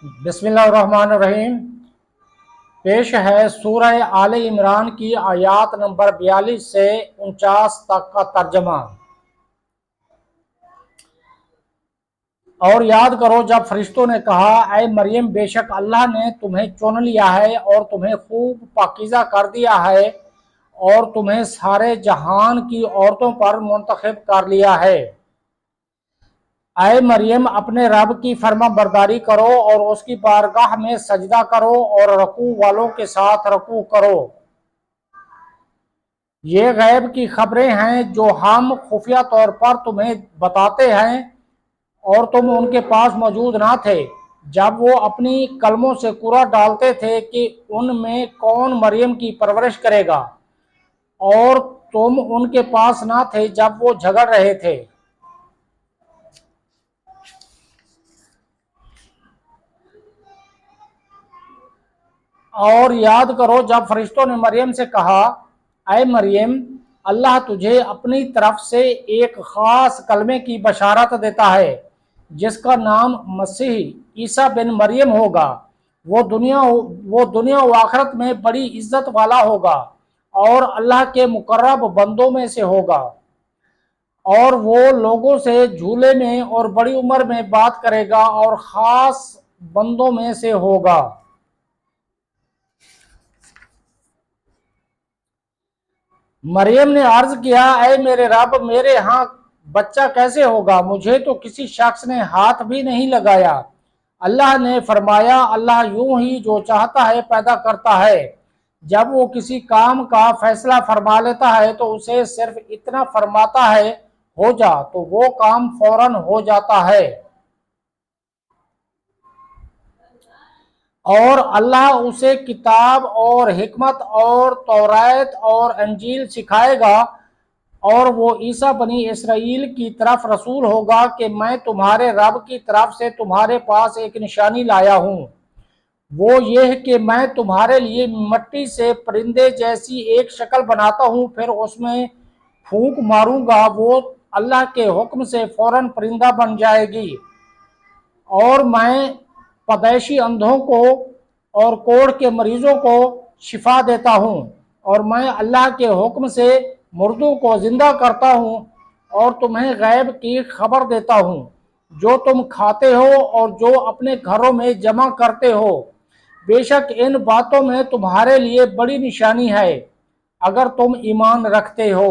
بسم اللہ الرحمن الرحیم۔ پیش ہے سورہ آل عمران کی آیات نمبر 42 سے 49 تک کا ترجمہ۔ اور یاد کرو جب فرشتوں نے کہا، اے مریم، بے شک اللہ نے تمہیں چن لیا ہے اور تمہیں خوب پاکیزہ کر دیا ہے اور تمہیں سارے جہان کی عورتوں پر منتخب کر لیا ہے۔ اے مریم، اپنے رب کی فرما برداری کرو اور اس کی بارگاہ میں سجدہ کرو اور رکوع والوں کے ساتھ رکوع کرو۔ یہ غیب کی خبریں ہیں جو ہم خفیہ طور پر تمہیں بتاتے ہیں اور تم ان کے پاس موجود نہ تھے جب وہ اپنی کلموں سے کوڑا ڈالتے تھے کہ ان میں کون مریم کی پرورش کرے گا، اور تم ان کے پاس نہ تھے جب وہ جھگڑ رہے تھے۔ اور یاد کرو جب فرشتوں نے مریم سے کہا، اے مریم، اللہ تجھے اپنی طرف سے ایک خاص کلمے کی بشارت دیتا ہے جس کا نام مسیح عیسیٰ بن مریم ہوگا۔ وہ دنیا و آخرت میں بڑی عزت والا ہوگا اور اللہ کے مقرب بندوں میں سے ہوگا، اور وہ لوگوں سے جھولے میں اور بڑی عمر میں بات کرے گا اور خاص بندوں میں سے ہوگا۔ مریم نے عرض کیا، اے میرے رب، میرے ہاں بچہ کیسے ہوگا؟ مجھے تو کسی شخص نے ہاتھ بھی نہیں لگایا۔ اللہ نے فرمایا، اللہ یوں ہی جو چاہتا ہے پیدا کرتا ہے۔ جب وہ کسی کام کا فیصلہ فرما لیتا ہے تو اسے صرف اتنا فرماتا ہے، ہو جا، تو وہ کام فوراً ہو جاتا ہے۔ اور اللہ اسے کتاب اور حکمت اور تورات اور انجیل سکھائے گا، اور وہ عیسیٰ بنی اسرائیل کی طرف رسول ہوگا کہ میں تمہارے رب کی طرف سے تمہارے پاس ایک نشانی لایا ہوں، وہ یہ کہ میں تمہارے لیے مٹی سے پرندے جیسی ایک شکل بناتا ہوں، پھر اس میں پھونک ماروں گا، وہ اللہ کے حکم سے فوراً پرندہ بن جائے گی، اور میں پیدائشی اندھوں کو اور کوڑھ کے مریضوں کو شفا دیتا ہوں، اور میں اللہ کے حکم سے مردوں کو زندہ کرتا ہوں، اور تمہیں غیب کی خبر دیتا ہوں جو تم کھاتے ہو اور جو اپنے گھروں میں جمع کرتے ہو۔ بے شک ان باتوں میں تمہارے لیے بڑی نشانی ہے اگر تم ایمان رکھتے ہو۔